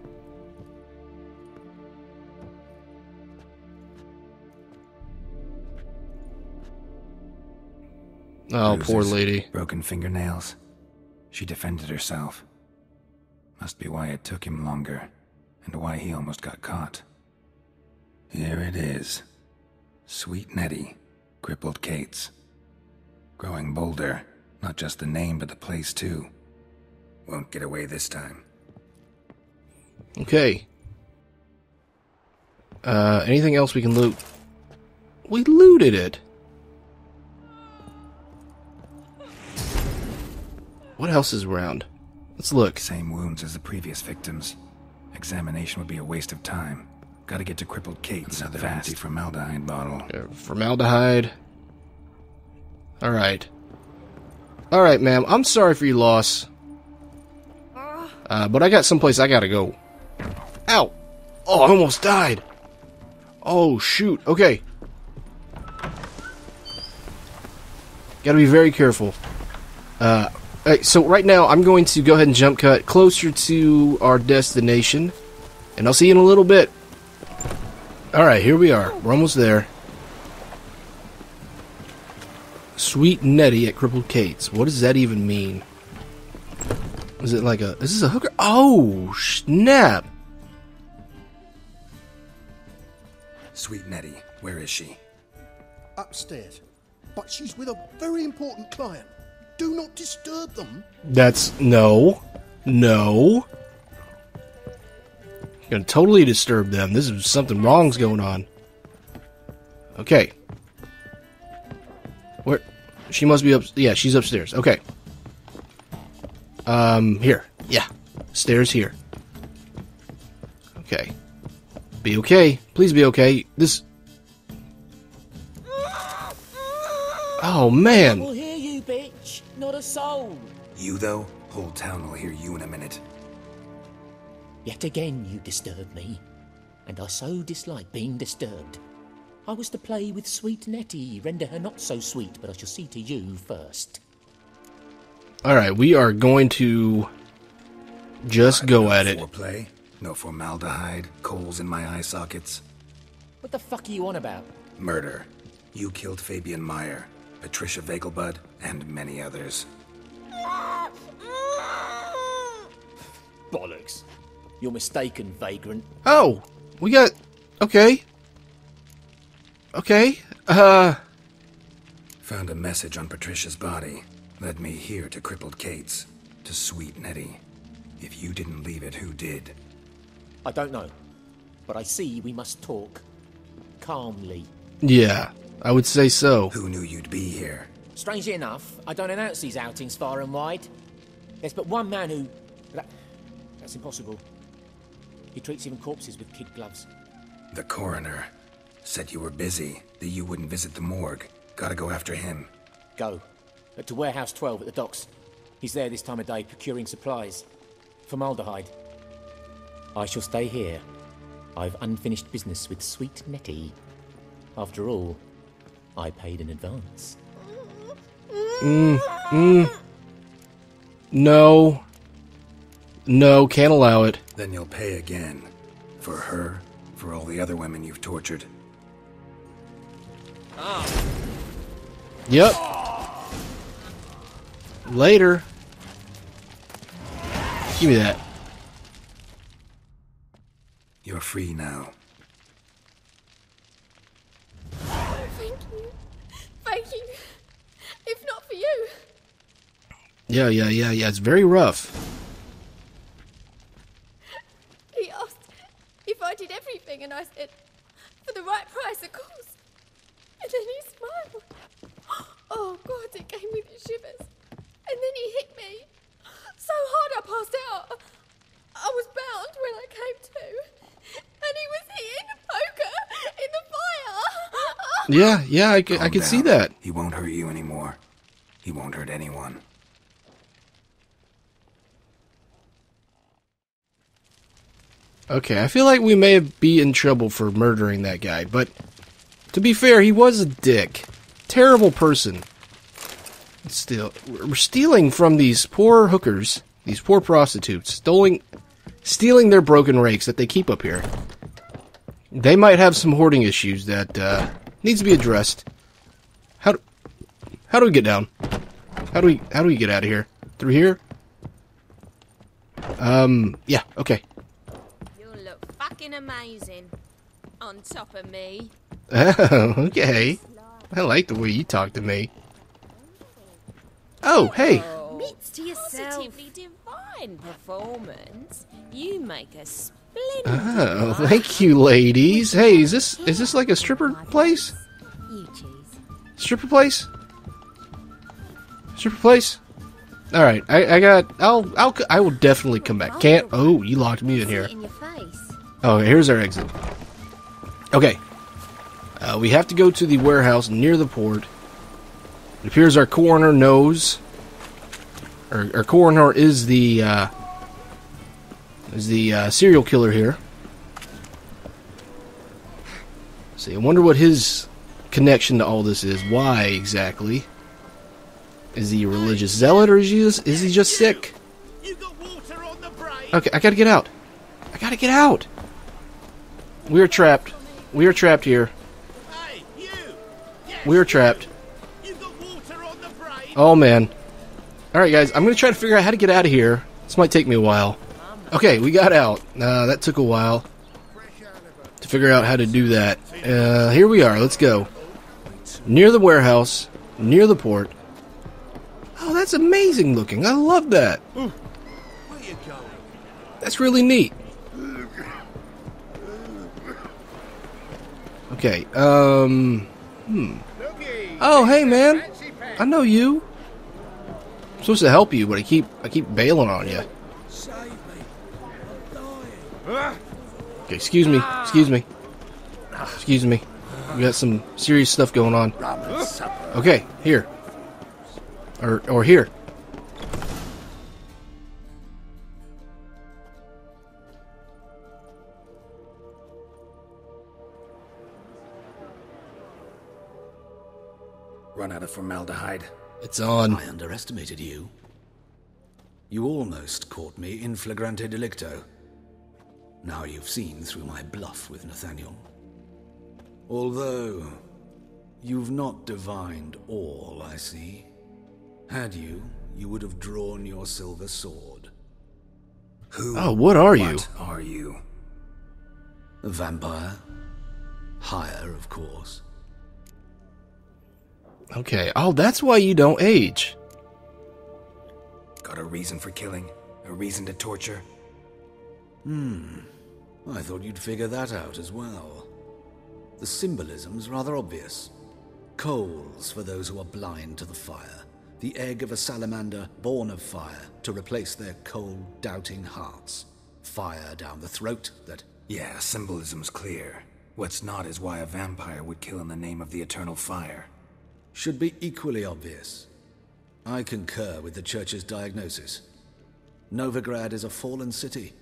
Oh, Bruises, poor lady. Broken fingernails. She defended herself. Must be why it took him longer, and why he almost got caught. Here it is. Sweet Nettie, crippled Kate's. Growing bolder, not just the name but the place too. Won't get away this time. Okay. Anything else we can loot? We looted it. What else is around? Let's look. Same wounds as the previous victims. Examination would be a waste of time. Gotta get to crippled Kate's. Another empty formaldehyde bottle. Formaldehyde. Alright. Alright, ma'am. I'm sorry for your loss. But I got someplace I gotta go. Ow! Oh, I almost died. Oh, shoot. Okay. Gotta be very careful. So right now, I'm going to go ahead and jump cut closer to our destination. And I'll see you in a little bit. Alright, here we are. We're almost there. Sweet Nettie at Crippled Kate's. What does that even mean? Is it like a... Is this a hooker? Oh, snap! Sweet Nettie, where is she? Upstairs. But she's with a very important client. Do not disturb them. That's... No. No. Gonna totally disturb them. This is something wrong's going on. Okay. Where? She must be up... Yeah, she's upstairs. Okay. Here. Yeah. Stairs here. Okay. Be okay. Please be okay. This... Oh, man. We'll hear you, bitch. Not a soul. You, though? Whole town will hear you in a minute. Yet again you disturb me, and I so dislike being disturbed. I was to play with sweet Nettie, render her not so sweet, but I shall see to you first. Alright, we are going to just go at it. Foreplay? No formaldehyde, coals in my eye sockets. What the fuck are you on about? Murder. You killed Fabian Meyer, Patricia Vegelbud, and many others. Bollocks. You're mistaken, vagrant. Oh! We got... Okay. Okay. Found a message on Patricia's body. Led me here to Crippled Kate's. To Sweet Nettie. If you didn't leave it, who did? I don't know. But I see we must talk. Calmly. Yeah, I would say so. Who knew you'd be here? Strangely enough, I don't announce these outings far and wide. There's but one man who... That's impossible. He treats even corpses with kid gloves. The coroner. Said you were busy, that you wouldn't visit the morgue. Gotta go after him. Go. To Warehouse 12 at the docks. He's there this time of day, procuring supplies. Formaldehyde. I shall stay here. I've unfinished business with sweet Nettie. After all, I paid in advance. No. No, can't allow it. Then you'll pay again. For her, for all the other women you've tortured. Yep. Later. Give me that. You're free now. Thank you. Thank you. If not for you. Yeah. It's very rough. He asked if I did everything, and I said, for the right price, of course. And then he smiled. Oh, God, it gave me the shivers. And then he hit me so hard I passed out. I was bound when I came to. And he was hitting the poker in the fire. Yeah, I can see that. He won't hurt you anymore. He won't hurt anyone. Okay, I feel like we may be in trouble for murdering that guy, but to be fair, he was a dick. Terrible person. Still, we're stealing from these poor hookers, these poor prostitutes, stealing their broken rakes that they keep up here. They might have some hoarding issues that needs to be addressed. How do we get down? How do we get out of here? Through here? Yeah, okay. You look fucking amazing on top of me. Oh, okay. I like the way you talk to me. Oh, hey. Admits to yourself. Positively divine performance. You make a splendid. Oh, thank you, ladies. Hey, is this like a stripper place? You choose. Stripper place? Stripper place? All right, I will definitely come back. Can't. Oh, you locked me in here. Oh, here's our exit. Okay. We have to go to the warehouse near the port. It appears our coroner knows. Our coroner is the serial killer here. See, I wonder what his connection to all this is. Why exactly? Is he a religious zealot, or is he just sick? Okay, I gotta get out. I gotta get out. We are trapped. We are trapped here. We are trapped. Oh, man. Alright, guys. I'm going to try to figure out how to get out of here. This might take me a while. Okay, we got out. That took a while to figure out how to do that. Here we are. Let's go. Near the warehouse. Near the port. Oh, that's amazing looking. I love that. That's really neat. Okay, Oh, hey, man. I know you. I'm supposed to help you, but I keep bailing on you. Okay, excuse me. We got some serious stuff going on. Okay, here. Or here. Run out of formaldehyde. It's on. I underestimated you. You almost caught me in flagrante delicto. Now you've seen through my bluff with Nathaniel. Although, you've not divined all, I see. Had you, you would have drawn your silver sword. Who? Oh, what are you? What are you? A vampire. Higher, of course. Okay. Oh, that's why you don't age. Got a reason for killing? A reason to torture? I thought you'd figure that out as well. The symbolism's rather obvious. Coals for those who are blind to the fire. The egg of a salamander born of fire to replace their cold, doubting hearts. Fire down the throat that... Yeah, symbolism's clear. What's not is why a vampire would kill in the name of the eternal fire. Should be equally obvious. I concur with the Church's diagnosis. Novigrad is a fallen city.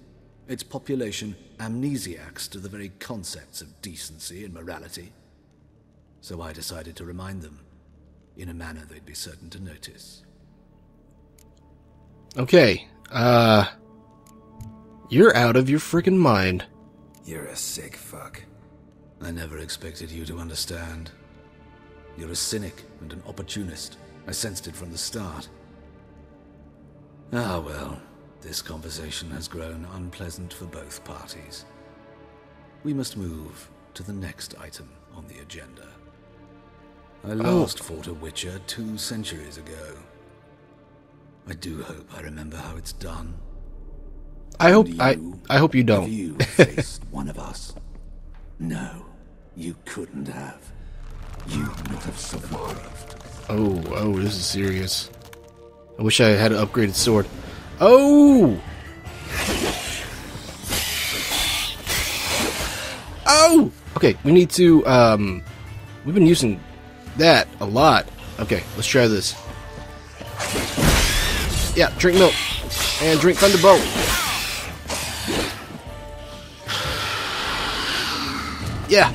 Its population amnesiacs to the very concepts of decency and morality. So I decided to remind them, in a manner they'd be certain to notice. Okay, you're out of your freaking mind. You're a sick fuck. I never expected you to understand. You're a cynic and an opportunist. I sensed it from the start. Ah, well, this conversation has grown unpleasant for both parties. We must move to the next item on the agenda. I last fought a Witcher 2 centuries ago. I do hope I remember how it's done. I hope you don't. Have you faced one of us? No, you couldn't have. You would have survived. Oh, this is serious. I wish I had an upgraded sword. Oh! Oh! Okay, we need to, we've been using that a lot. Okay, let's try this. Yeah, drink milk. And drink Thunderbolt. Yeah.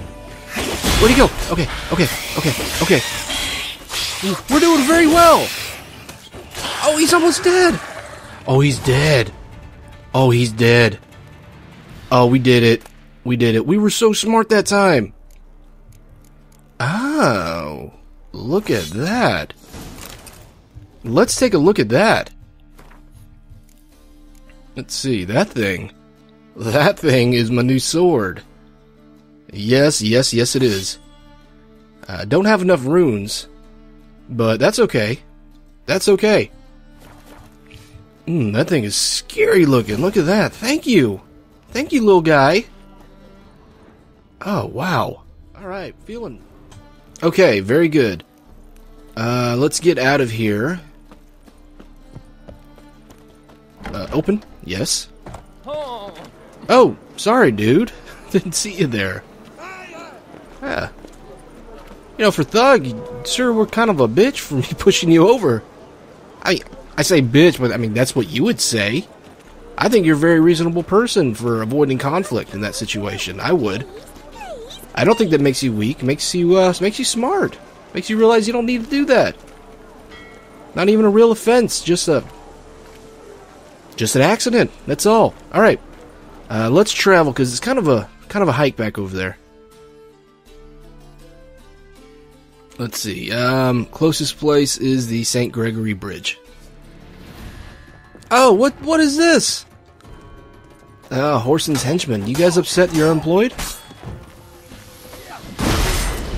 Where'd he go? Okay. We're doing very well. Oh, he's almost dead. Oh, he's dead. Oh, he's dead. Oh, we did it. We were so smart that time. Oh, look at that. Let's take a look at that. Let's see, that thing. That thing is my new sword. Yes, it is. Don't have enough runes, but that's okay. That's okay. That thing is scary looking. Look at that. Thank you. Thank you, little guy. Oh, wow. Alright, feeling... Okay, very good. Let's get out of here. Open? Yes. Oh, sorry, dude. Didn't see you there. Yeah. You know, for Thug, you sure were kind of a bitch for me pushing you over. I say bitch, but I mean, that's what you would say. I think you're a very reasonable person for avoiding conflict in that situation. I would. I don't think that makes you weak. Makes you smart. Makes you realize you don't need to do that. Not even a real offense. Just an accident. That's all. All right. Let's travel because it's kind of a hike back over there. Let's see. Closest place is the St. Gregory Bridge. Oh, what is this? Horson's henchman. You guys upset you're unemployed?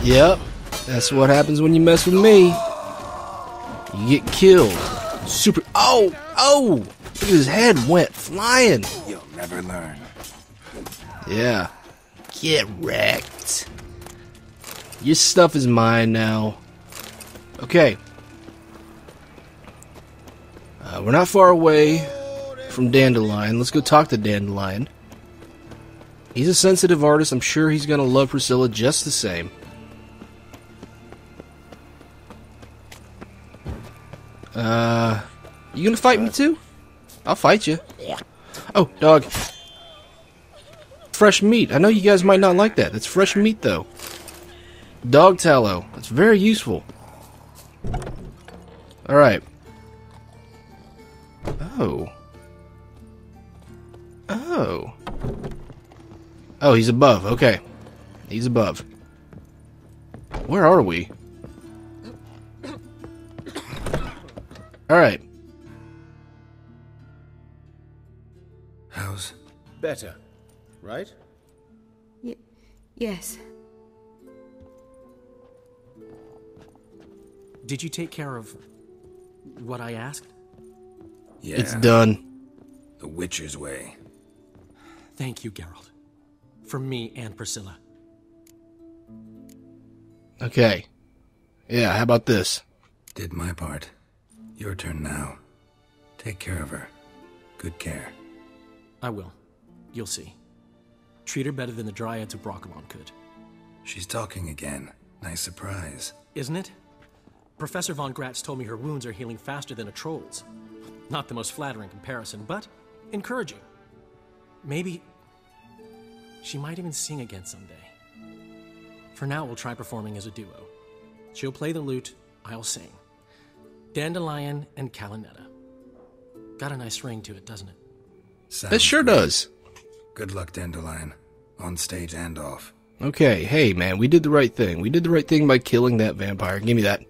Yep. That's what happens when you mess with me. You get killed. Super. Oh! Look at his head went flying. You'll never learn. Yeah. Get wrecked. Your stuff is mine now. Okay. We're not far away from Dandelion. Let's go talk to Dandelion. He's a sensitive artist. I'm sure he's going to love Priscilla just the same. You gonna fight me too? I'll fight you. Oh, dog. Fresh meat. I know you guys might not like that. That's fresh meat, though. Dog tallow. That's very useful. Alright. Oh, he's above. Okay. He's above. Where are we? Alright. How's... Better, right? Yes. Did you take care of what I asked? Yeah. It's done. The Witcher's way. Thank you, Geralt. For me and Priscilla. Okay. Yeah, how about this? Did my part. Your turn now. Take care of her. Good care. I will. You'll see. Treat her better than the Dryads of Broccolon could. She's talking again. Nice surprise. Isn't it? Professor Von Gratz told me her wounds are healing faster than a troll's. Not the most flattering comparison, but encouraging. Maybe she might even sing again someday. For now, we'll try performing as a duo. She'll play the lute, I'll sing. Dandelion and Calinetta. Got a nice ring to it, doesn't it? It sure does. Good luck, Dandelion. On stage and off. Okay, hey man, we did the right thing. We did the right thing by killing that vampire. Give me that.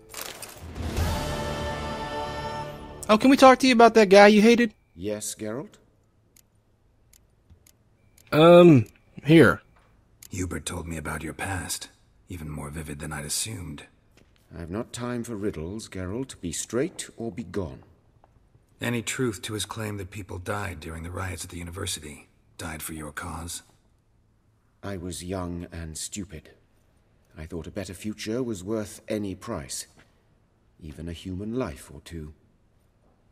Oh, can we talk to you about that guy you hated? Yes, Geralt? Here. Hubert told me about your past, even more vivid than I'd assumed. I've not time for riddles, Geralt. Be straight or be gone. Any truth to his claim that people died during the riots at the university? Died for your cause? I was young and stupid. I thought a better future was worth any price. Even a human life or two.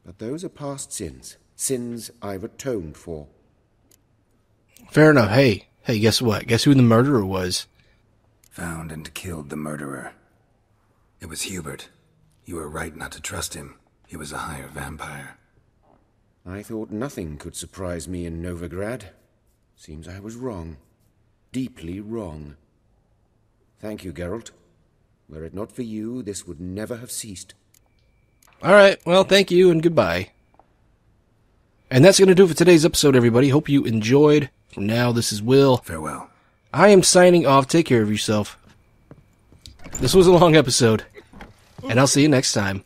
But those are past sins. Sins I've atoned for. Fair enough. Hey, guess what? Guess who the murderer was? Found and killed the murderer. It was Hubert. You were right not to trust him. He was a higher vampire. I thought nothing could surprise me in Novigrad. Seems I was wrong. Deeply wrong. Thank you, Geralt. Were it not for you, this would never have ceased. Alright, well, thank you and goodbye. And that's going to do it for today's episode, everybody. Hope you enjoyed. For now, this is Will. Farewell. I am signing off. Take care of yourself. This was a long episode. And I'll see you next time.